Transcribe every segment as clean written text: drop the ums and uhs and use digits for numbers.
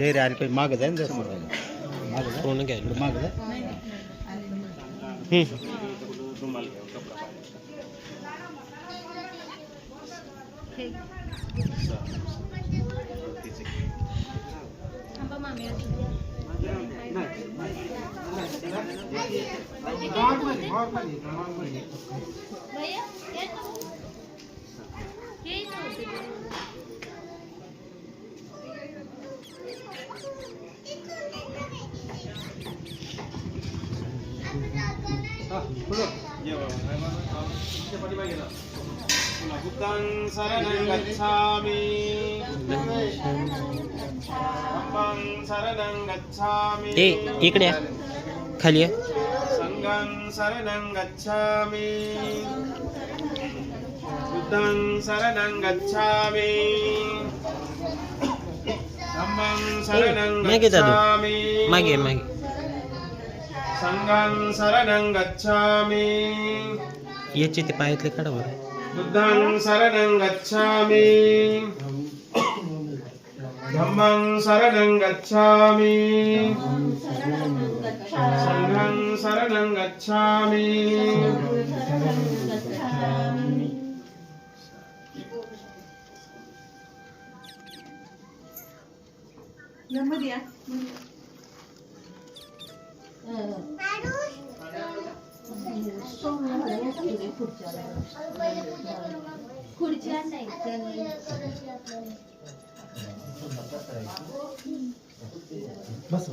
रे अरे काही माग जाय ना जसं माग कोण घ्यायला माग जा बुद्धं शरणं गच्छामि धम्मं शरणं गच्छामि ते इकडे खाली संघं शरणं गच्छामि बुद्धं शरणं गच्छामि धम्मं शरणं गच्छामि मागे मागे संघं शरणं गच्छामि याचे ते पायातले काढा बरं बुद्धं शरणं गच्छामि धम्मं शरणं गच्छामि संघं शरणं गच्छामि बस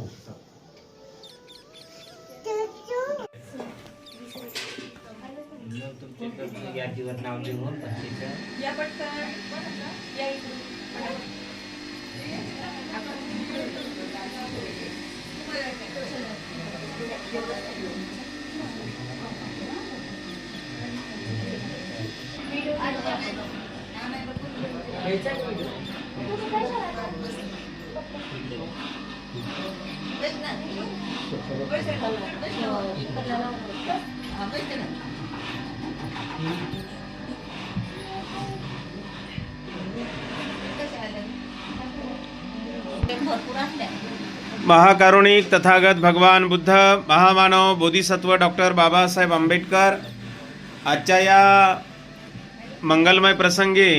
यादीवर नाव लिहून या पटकन या इकडून महाकारुणिक तथागत भगवान बुद्ध महामानव बोधिसत्व डॉक्टर बाबासाहेब आंबेडकर आजच्या या मंगलमय प्रसंगी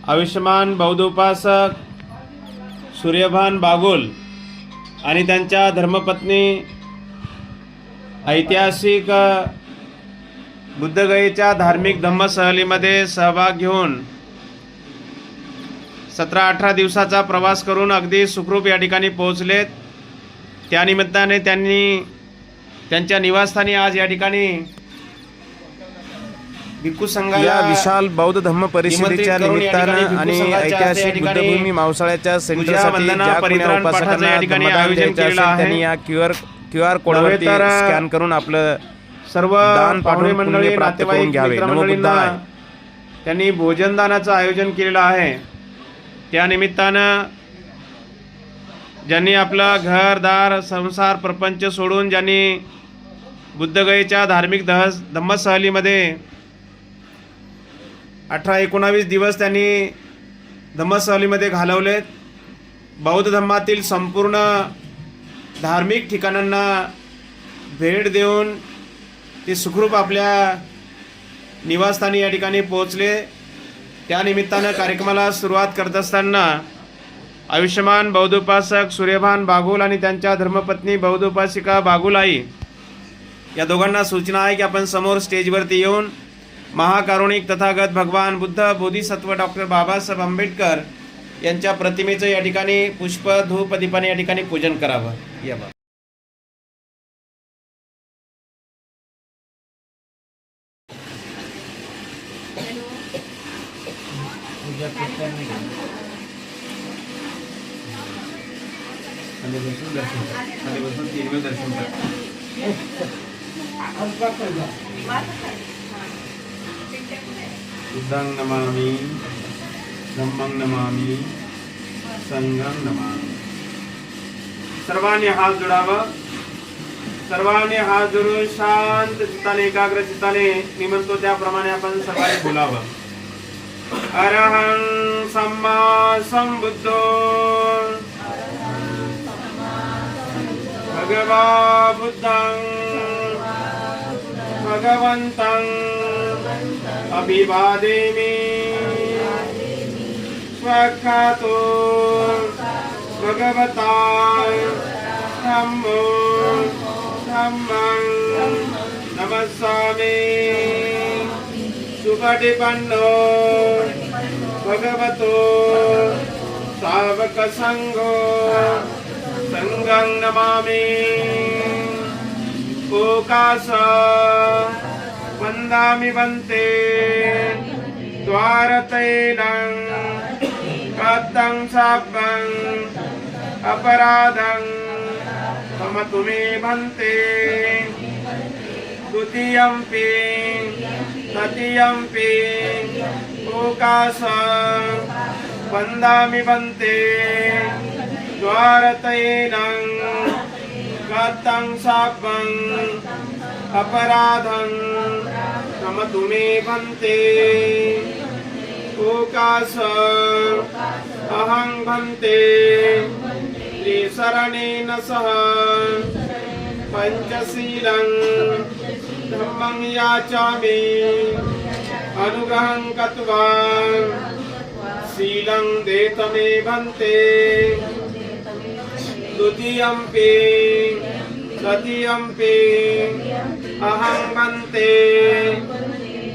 आयुष्यमान बौद्धोपासक सूर्यभान बागुल आणि त्यांच्या धर्मपत्नी ऐतिहासिक बुद्धगयेच्या धार्मिक धम्मसहलीमध्ये सहभाग घेऊन 17-18 दिवसाचा प्रवास करून अगदी सुखरूप या ठिकाणी पोहोचलेत. त्यानिमित्ताने त्यांनी त्यांच्या निवासस्थानी आज या ठिकाणी भिक्खू संघाला विशाल बौद्ध धम्म परिषदेच्या निमित्तानं आणि ऐतिहासिक बुद्धभूमी मावसाळ्याच्या सेंटरसाठी ज्या कोणी उपासकांना आयोजन केलेलं आहे त्यांनी या क्यूआर कोडवरती स्कॅन करून आपलं सर्व दान पावणे मंडळी प्राप्त करून घ्यावे. नमो बुद्धाय. त्यांनी भोजनदानाचं आयोजन केलेलं आहे. त्यानिमित्तानं ज्यांनी आपलं घरदार संसार प्रपंच सोडून ज्यांनी बुद्धगयेच्या धार्मिक धम्मसहलीमध्ये 18-19 दिवस त्यांनी धम्मसहलीमध्ये घालवलेत. बौद्ध धर्मातील संपूर्ण धार्मिक ठिकाणांना भेट देऊन ते सुखरूप आपल्या निवासस्थानी या ठिकाणी पोहोचले. त्यानिमित्तानं कार्यक्रमाला सुरुवात करत असताना आयुष्यमान बौद्धोपासक सूर्यभान बागुल आणि त्यांच्या धर्मपत्नी बौद्धोपासिका बागुलाई या दोघांना सूचना आहे की आपण समोर स्टेजवरती येऊन महाकारुणिक तथागत भगवान बुद्ध बोधिसत्व डॉक्टर बाबासाहेब आंबेडकर यांच्या प्रतिमेचं या ठिकाणी पुष्प धूप दीपाने या ठिकाणी पूजन करावं. या बा बुद्धं नमामि धम्मं नमामि संघं नमामि. सर्वांनी हात जोडावा. सर्वांनी हात जोडून शांत चित्ताने एकाग्र चित्ताने मी म्हणतो त्याप्रमाणे आपण सर्वांनी बोलावं. अरहं सम्मा संबुद्धो भगवा बुद्धं भगवन्तं अभिवादेमि. स्वखातो भगवता धम्मो धम्मं नमस्सामि. सुपटिपन्नो भगवतो सावक संघो संघं नमामि. ओकास वन्दामि वन्ते द्वारतैलं कथं शापं अपराधं क्षमतु मे भन्ते. द्वितीयंपि तृतीयंपि ओकास वन्दामि वन्ते द्वारतैनं कथं शापं अपराधं क्षमतु मे भन्ते. ओकास अहं भन्ते त्रिशरणेन सह पंचशीलं धम्मं याचामि. अनुग्रहं कृत्वा शीलं देत मे भन्ते. द्वितीयंपि तृतीयंपि अहं भन्ते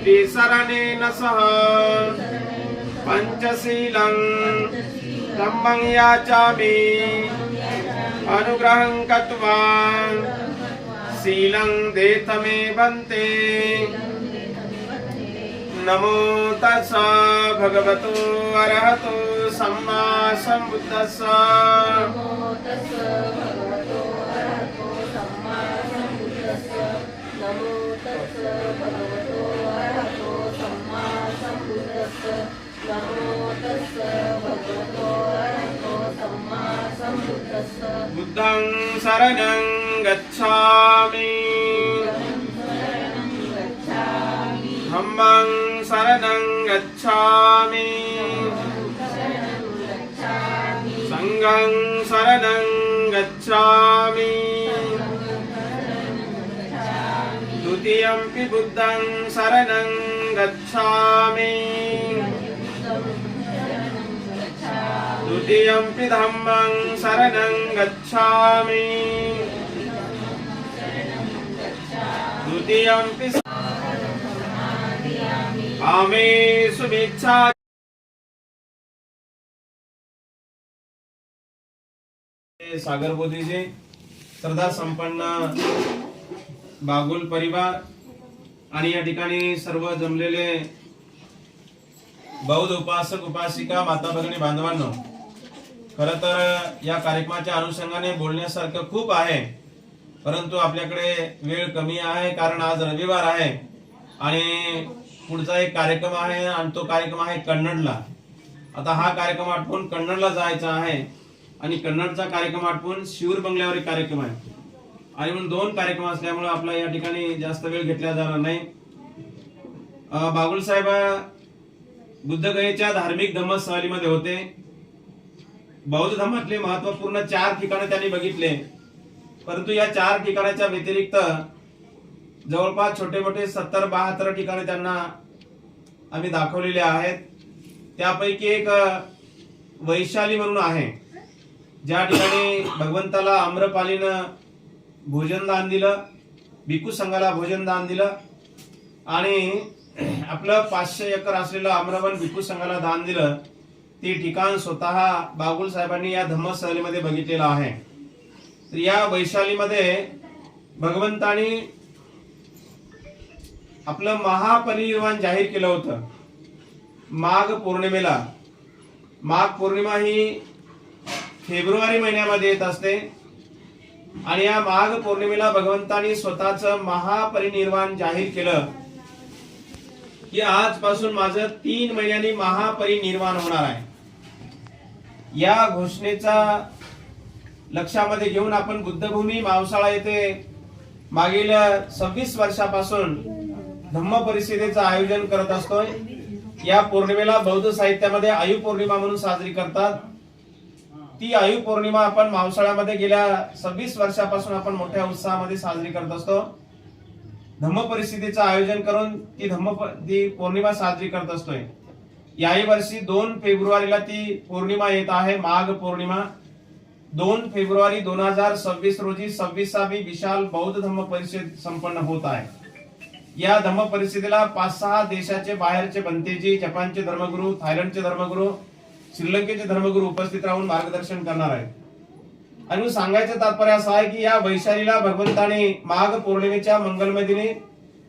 त्रिशरणेन सह पंचशीलं धम्मं याचामि. अनुग्रहं कृत्वा शीलं देत मे भन्ते. नमो तस्स भगवतो अरहतो सम्मा सम्बुद्धस्स. नमो तस्स भगवतो अरहतो सम्मा सम्बुद्धस्स. नमो तस्स भगवतो अरहतो सम्मा सम्बुद्धस्स. नमो तस्स भगवतो अरहतो सम्मा सम्बुद्धस्स. बुद्धं शरणं गच्छामि. धम्मं शरणं गच्छामि. संघं शरणं गच्छामि. द्वितीयंपि बुद्धं शरणं गच्छामि. द्वितीयंपि धम्मं शरणं गच्छामि. द्वितीयंपि आमे शुभेच्छा. सागर बोधीजी श्रद्धा संपन्न बागुल परिवार आणि या ठिकाणी सर्व जमलेले बौद्ध उपासक उपासिका माता भगिनी बांधवांनो, खरं तर या कार्यक्रमाच्या अनुषंगाने बोलण्यासारखं खूप आहे, परंतु आपल्याकडे वेळ कमी आहे कारण आज रविवार आहे आणि पुढचा एक कार्यक्रम आहे आणि तो कार्यक्रम आहे कन्नडला. आता हा कार्यक्रम आटपून कन्नडला जायचा आहे आणि कन्नडचा कार्यक्रम आटपून शिवर बंगल्यावर एक कार्यक्रम आहे आणि म्हणून दोन कार्यक्रम असल्यामुळे आपला या ठिकाणी जास्त वेळ घेतला जाणार नाही. बागुल साहेब बुद्धगयेच्या धार्मिक धम्म सहलीमध्ये होते. बौद्ध धर्मातले महत्वपूर्ण 4 ठिकाणे त्यांनी बघितले, परंतु या 4 ठिकाणाच्या व्यतिरिक्त जवळपास छोटे मोठे 70-72 ठिकाणे त्यांना आम्ही दाखवलेले आहेत. त्यापैकी एक वैशाली म्हणून आहे, ज्या ठिकाणी भगवंताला आम्रपालीनं भोजन दान दिलं, भिक्खू संघाला भोजन दान दिलं आणि आपलं 500 एकर असलेलं आम्रवन भिक्खू संघाला दान दिलं. ते ठिकाण स्वतः बागुल साहेबांनी या धम्म सहलीमध्ये बघितलेलं आहे. तर या वैशालीमध्ये भगवंतानी आपलं महापरिनिर्वाण जाहीर केलं होतं माघ पौर्णिमेला. माघ पौर्णिमा ही फेब्रुवारी महिन्यामध्ये येत असते आणि या माघ पौर्णिमेला भगवंतानी स्वतःचं महापरिनिर्वाण जाहीर केलं की आजपासून माझं 3 महिन्यांनी महापरिनिर्वाण होणार आहे. या घोषणेचा लक्षामध्ये घेऊन आपण बुद्धभूमी मावसाळा येथे मागील 26 वर्षापासून धम्म परिषदेचं आयोजन करत असतोय. या पौर्णिमेला बौद्ध साहित्यामध्ये आयु पौर्णिमा म्हणून साजरी करतात. ती आयु पौर्णिमा आपण मावसाळ्यामध्ये गेल्या 26 वर्षापासून आपण मोठ्या उत्साहामध्ये साजरी करत असतो. धम्म परिषदेचं आयोजन करून ती पौर्णिमा साजरी करत असतोय. याही वर्षी 2 फेब्रुवारीला ती पौर्णिमा येत आहे, माघ पौर्णिमा. 2 फेब्रुवारी 2026 रोजी 26वी विशाल बौद्ध धम्म परिषद संपन्न होत आहे. या धम्म परिषदेला 5-6 देशाचे बाहेरचे बनतेजी, जपानचे धर्मगुरू, थायलंडचे धर्मगुरू, श्रीलंकेचे धर्मगुरू उपस्थित राहून मार्गदर्शन करणार आहेत. आणि सांगायचं तात्पर्य असं आहे की या वैशालीला भगवंताने माघ पौर्णिमेच्या मंगलमय दिनी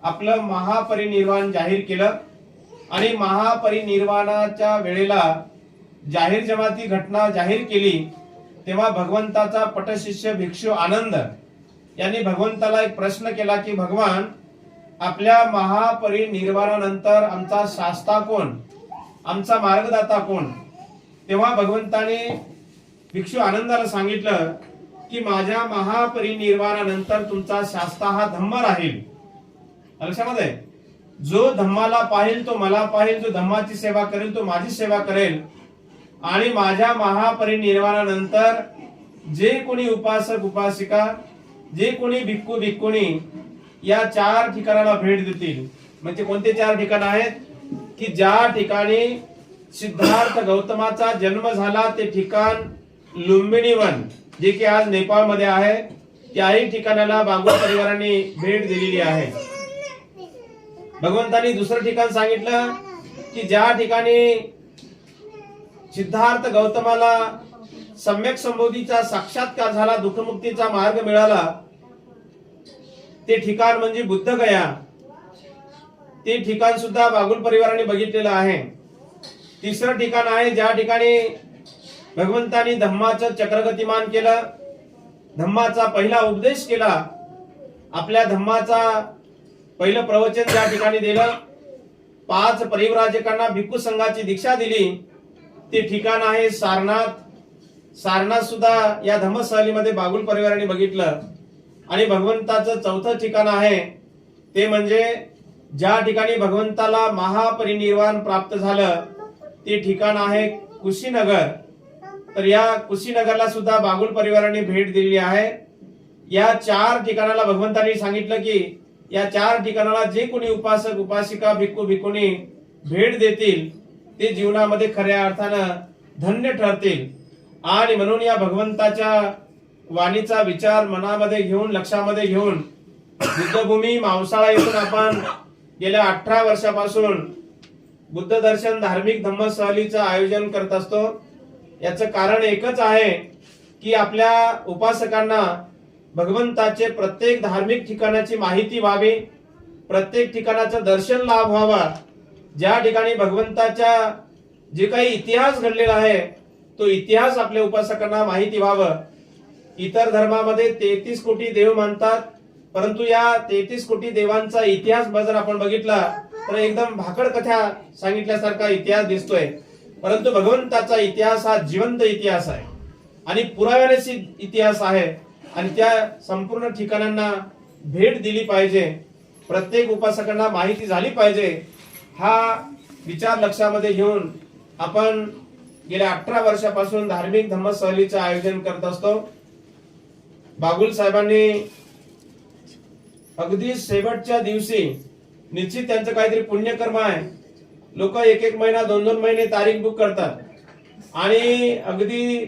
आपलं महापरिनिर्वाण जाहीर केलं. आणि महापरिनिर्वाणाच्या वेळेला जाहीर जेव्हा ती घटना जाहीर केली तेव्हा भगवंताचा पटशिष्य भिक्षू आनंद यांनी भगवंताला एक प्रश्न केला की भगवान, आपल्या महापरिनिर्वाणानंतर आमचा शास्ता कोण, आमचा मार्गदाता कोण? तेव्हा भगवंताने भिक्षू आनंदाला सांगितलं की माझ्या महापरिनिर्वाणानंतर तुमचा शास्ता हा धम्म राहील. लक्षामध्ये, जो धम्माला पाहिल तो मला पाहिल, जो धम्माची सेवा करेल तो माझी सेवा करेल. आणि माझ्या महापरिनिर्वाणानंतर जे कोणी उपासक उपासिका, जे कोणी भिक्खू भिक्खुनी या 4 ठिकाणाला भेट देतील. म्हणजे कोणते 4 ठिकाण आहेत की ज्या ठिकाणी सिद्धार्थ गौतमाचा जन्म झाला ते ठिकाण लुंबिनी वन, जे की आज नेपाळमध्ये आहे, त्याही ठिकाणाला बागुल परिवाराने भेट दिलेली आहे. भगवंतानी दुसरं ठिकाण सांगितलं की ज्या ठिकाणी सिद्धार्थ गौतमाला सम्यक संबोधीचा साक्षात्कार झाला, दुःखमुक्तीचा मार्ग मिळाला, ते ठिकाण म्हणजे बुद्धगया. ते ठिकाण सुद्धा बागुल परिवाराने बघितलेलं आहे. तिसरं ठिकाण आहे ज्या ठिकाणी भगवंतानी धम्माचं चक्रगतिमान केलं, धम्माचा पहिला उपदेश केला, आपल्या धम्माचा पहिलं प्रवचन ज्या ठिकाणी दिलं, 5 परिव्राजकांना भिक्खू संघाची दीक्षा दिली, ते ठिकाण आहे सारनाथ. सारनाथ सुद्धा या धम्मसहलीमध्ये बागुल परिवाराने बघितलं. आणि भगवंताचं 4थं ठिकाण आहे ते म्हणजे ज्या ठिकाणी भगवंताला महापरिनिर्वाण प्राप्त झालं ते ठिकाण आहे कुशीनगर. तर या कुशीनगरला सुद्धा बागुल परिवाराने भेट दिलेली आहे. या 4 ठिकाणाला भगवंतांनी सांगितलं की या 4 ठिकाणाला जे कोणी उपासक उपासिका भिक्खू भिक्खुनी भेट देतील ते जीवनामध्ये खऱ्या अर्थानं धन्य ठरतील. आणि म्हणून या भगवंताच्या वाणीचा विचार मनामध्ये घेऊन, लक्षामध्ये घेऊन बुद्धभूमी मावसाळा येथून आपण गेल्या 18 वर्षापासून बुद्ध दर्शन धार्मिक धम्म सहलीचं आयोजन करत असतो. याचं कारण एकच आहे की आपल्या उपासकांना भगवंताचे प्रत्येक धार्मिक ठिकाणाची माहिती व्हावी, प्रत्येक ठिकाणाचं दर्शन लाभ व्हावा. ज्या ठिकाणी भगवंताच्या जे काही इतिहास घडलेला आहे तो इतिहास आपल्या उपासकांना माहिती व्हावं. इतर धर्मामध्ये 33 कोटी देव मानतात, परंतु या 33 कोटी देवांचा इतिहास जर आपण बघितला तर एकदम भाकड कथा सांगितल्यासारखा इतिहास दिसतोय. परंतु भगवंताचा इतिहास हा जिवंत इतिहास आहे आणि पुराव्याने सिद्ध इतिहास आहे. आणि त्या संपूर्ण ठिकाणांना भेट दिली पाहिजे, प्रत्येक उपासकांना माहिती झाली पाहिजे. हा विचार लक्षामध्ये घेऊन आपण गेल्या 18 वर्षापासून धार्मिक धम्म सहलीचं आयोजन करत असतो. बागुल साहेबांनी अगदी शेवटच्या दिवशी निश्चित त्यांचं काहीतरी पुण्यकर्म आहे. लोक 1-1 महिना 2-2 महिने तारीख बुक करतात आणि अगदी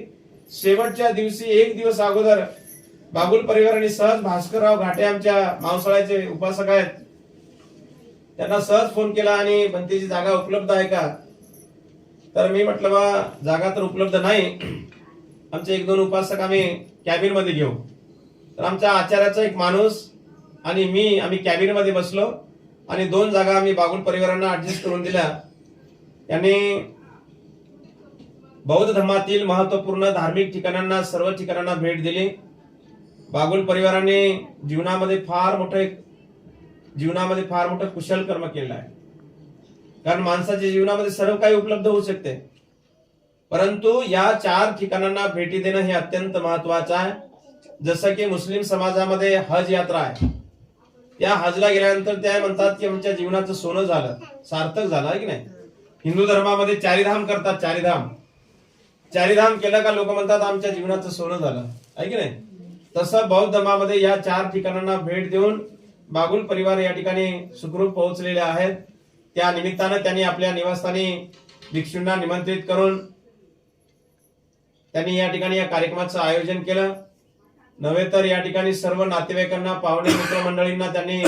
शेवटच्या दिवशी 1 दिवस अगोदर बागुल परिवाराने सहज भास्करराव घाटे आमच्या मावसाळ्याचे उपासक आहेत, त्यांना सहज फोन केला आणि बनतेची जागा उपलब्ध आहे का? तर मी म्हटलं बा जागा तर उपलब्ध नाही, आमचे 1-2 उपासक आम्ही कॅबिन मध्ये घेऊ. तर आमच्या आचार्याचा एक माणूस आणि मी आम्ही कॅबिन मध्ये बसलो आणि 2 जागा आम्ही बागुल परिवारांना ऍडजस्ट करून दिल्या. त्यांनी बौद्ध धर्मातील महत्वपूर्ण धार्मिक ठिकाणांना, सर्व ठिकाणांना भेट दिली. बागुल परिवाराने जीवनामध्ये फार मोठं कुशल कर्म केलं आहे. कारण माणसाच्या जीवनामध्ये सर्व काही उपलब्ध होऊ शकते, परंतु या 4 ठिकाणांना भेटी देणं हे अत्यंत महत्वाचं आहे. जसं की मुस्लिम समाजामध्ये हज यात्रा आहे. त्या हजला गेल्यानंतर त्या म्हणतात की आमच्या जीवनाचं सोनं झालं, सार्थक झालं आहे की नाही. हिंदू धर्मामध्ये चारिधाम करतात. चारिधाम केलं का लोक म्हणतात आमच्या जीवनाचं सोनं झालं आहे की नाही. तसं बौद्ध धर्मामध्ये या 4 ठिकाणांना भेट देऊन बागुल परिवार या ठिकाणी सुखरूप पोहोचलेले आहेत. त्या निमित्तानं त्यांनी आपल्या निवासस्थानी भिक्षूंना निमंत्रित करून त्यांनी या ठिकाणी या कार्यक्रमाचं आयोजन केलं. नव्हे तर या ठिकाणी सर्व नातेवाईकांना, पाहुणे मित्रमंडळींना त्यांनी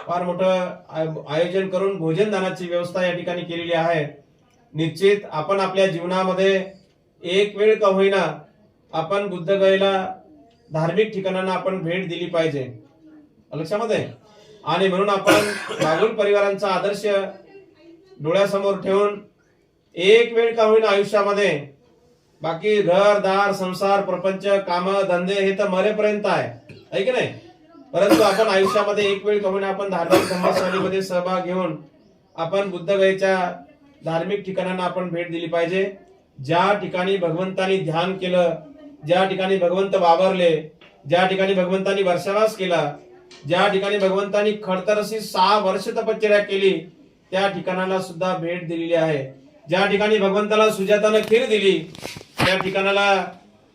फार मोठं आयोजन करून भोजन दानाची व्यवस्था या ठिकाणी केलेली आहे. निश्चित आपण आपल्या जीवनामध्ये एक वेळ का होईना आपण बुद्धगयेला, धार्मिक ठिकाणांना आपण भेट दिली पाहिजे, लक्षामध्ये. आणि म्हणून आपण बागुल परिवारांचा आदर्श डोळ्यासमोर ठेवून एक वेळ का होईना आयुष्यामध्ये, बाकी घर दार संसार प्रपंच काम धंदे हे तर मरेपर्यंत आहे की नाही, परंतु आपण आयुष्यामध्ये एक वेळ का होईना आपण धार्मिक धम्मस्थळीमध्ये सहभाग घेऊन आपण बुद्धगयेच्या धार्मिक ठिकाणांना आपण भेट दिली पाहिजे. ज्या ठिकाणी भगवंतानी ध्यान केलं, ज्या ठिकाणी भगवंत वावरले, ज्या ठिकाणी भगवंतानी वर्षावास केला, ज्या ठिकाणी भगवंतानी खडतरशी 6 वर्ष तपश्चर्या केली, त्या ठिकाणाला सुद्धा भेट दिलेली आहे. ज्या ठिकाणी भगवंताला सुजातानं खीर दिली, त्या ठिकाणाला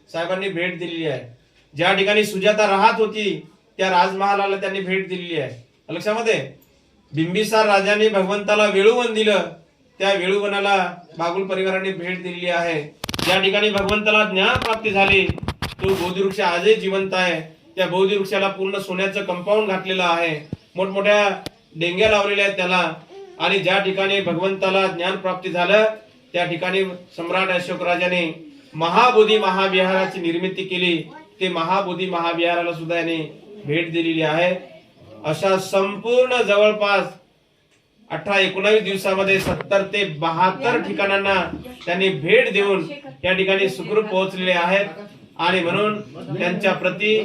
साहेबांनी भेट दिलेली आहे. ज्या ठिकाणी सुजाता राहत होती त्या राजमहालाला त्यांनी भेट दिलेली आहे, लक्षामध्ये. बिंबिसार राजाने भगवंताला वेळुवन दिलं, त्या वेळुवनाला बागुल परिवाराने भेट दिलेली आहे. ज्या ठिकाणी भगवंताला ज्ञान प्राप्ती झाली, तो बोधिवृक्ष आजही जिवंत आहे. त्या बोधिवृक्षाला पूर्ण सोन्याचं कंपाऊंड घातलेलं आहे, मोठमोठ्या डेंग्या लावलेल्या आहेत त्याला. आणि ज्या ठिकाणी भगवंताला ज्ञान प्राप्ती झालं त्या ठिकाणी सम्राट अशोक राजाने महाबोधी महाविहाराची निर्मिती केली. ते महाबोधी महाविहाराला सुद्धा याने भेट दिलेली आहे. अशा संपूर्ण जवळपास 18-19 दिवसामध्ये 70 ते 72 ठिकाणांना त्यांनी भेट देऊन या ठिकाणी सुखरूप पोहोचलेले आहेत. आणि म्हणून त्यांच्या प्रती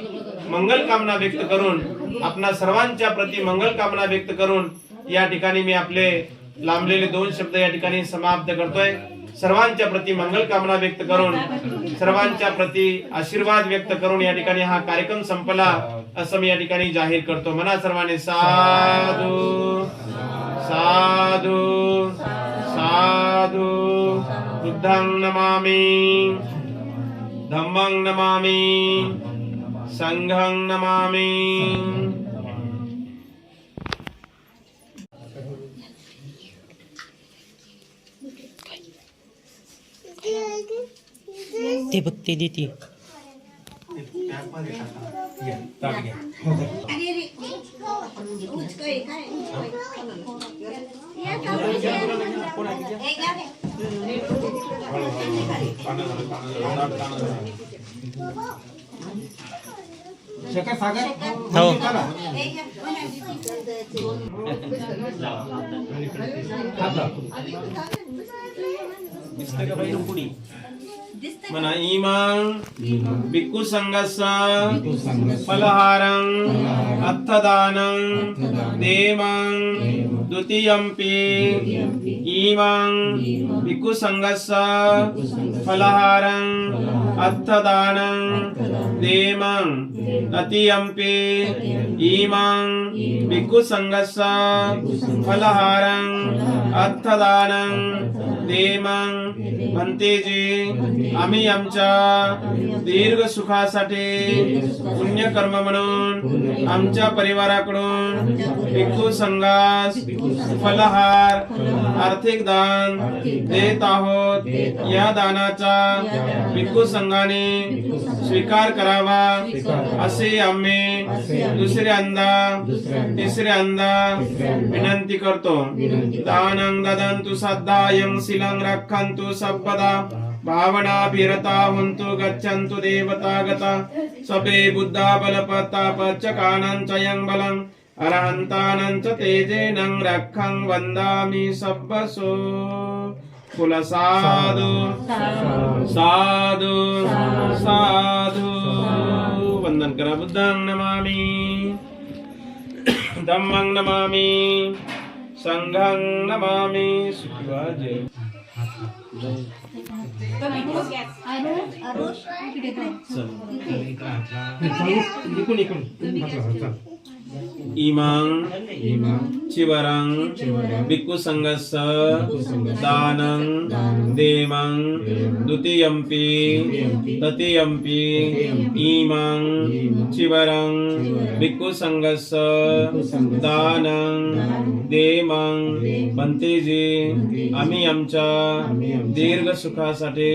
मंगल कामना व्यक्त करून, आपणा सर्वांच्या प्रती मंगल कामना व्यक्त करून या ठिकाणी मी आपले लांबलेले 2 शब्द या ठिकाणी समाप्त करतोय. सर्वांच्या प्रती मंगल कामना व्यक्त करून, सर्वांच्या प्रती आशीर्वाद व्यक्त करून या ठिकाणी हा कार्यक्रम संपला असं मी या ठिकाणी जाहीर करतो. म्हणा सर्वांनी साधू साधू साधू. बुद्धं नमामि, धम्मं नमामि, संघं नमामि. ते बघते देते. म्हणा इमां भिक्खु संघस्य फलहारं अर्थदानं देवं द्वितीयंपि. इमां भिक्खु संघस्य फलहारं अर्थदानं देवं द्वितीयंपि. इमां भिक्खु संघस्य फलहारं अर्थदानं देवं भन्तेजी. आम्ही आमच्या दीर्घ सुखासाठी पुण्यकर्म म्हणून आमच्या परिवाराकडून भिक्खू संघास फलहार आर्थिक दान देत आहोत. या दानाचा भिक्खू संघाने स्वीकार करावा असे आम्ही दुसऱ्यांदा तिसऱ्यांदा विनंती करतो. दानं ददन्तु सद्दायं शीलं रक्षन्तु सर्वदा. भावना विरता हुन्तु गच्छन्तु देवतागता. सबे बुद्धा बलप्रतापच्चकानं च यं बलं अरहन्तानं च तेजेनं रक्षं वन्दामि सब्बसो. कुल साधु साधु साधु. वंदन करा. बुद्धं नमामि, धम्मं नमामि, संघं नमामि. सुखी जय. इमां चिवरं भिक्खु संघस्य दानं देमं द्वितीयम्पि तृतीयम्पि इमां चिवरं भिक्खु संघस्य दानं देमं पंतेजी आम्ही आमच्या दीर्घ सुखासाठी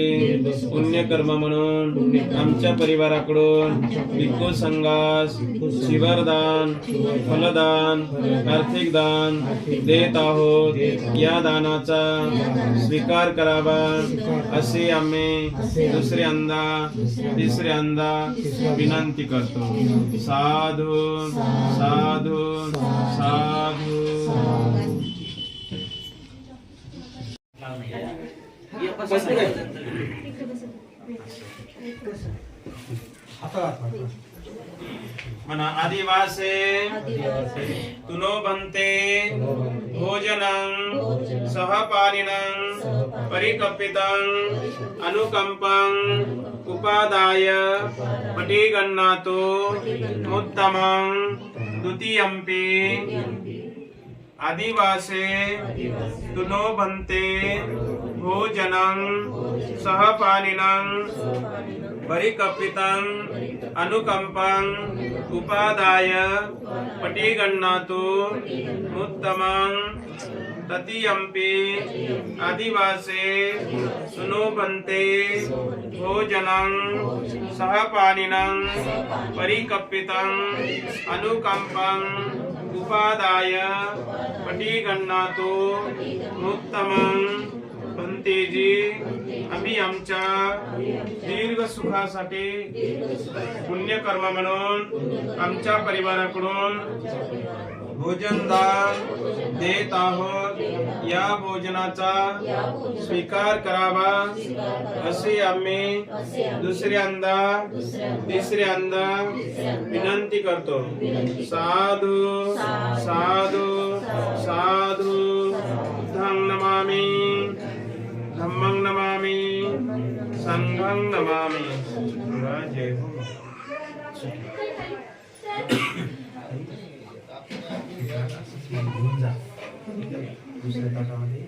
पुण्यकर्म म्हणून आमच्या परिवाराकडून भिक्खु संघास शिवरदान फलदान आर्थिक दान देत आहोत. या दानाचा स्वीकार करावा असे आम्ही दुसऱ्यांदा तिसऱ्यांदा विनंती करतो. साधू साधू साधू. मना आदिवासे तुनो बनते भोजनं सहपानिनं परिकल्पितं अनुकंपं उपादाय पटिगन्नातो उत्तमं द्वितीयम्पि आदिवासे तुनो बनते भोजनं सहपानिनं परिकल्पितं अनुकंपं उपादाय पटिगन्नातो उत्तमं तृतीयम्पि आदिवासे सुनोबन्ते भोजनं सहपानिनं परिकल्पितं अनुकंपं उपादाय पटिगन्नातो उत्तमं पंतेजी आम्ही आमच्या दीर्घ सुखासाठी पुण्यकर्म म्हणून आमच्या परिवाराकडून भोजनदान देत आहोत. या भोजनाचा स्वीकार करावा असे आम्ही दुसऱ्यांदा तिसऱ्यांदा विनंती करतो. साधू साधू साधू. बुद्धं नमामि धम्मं नमामि संघं नमामि. जय हो. दुसऱ्या ताटामध्ये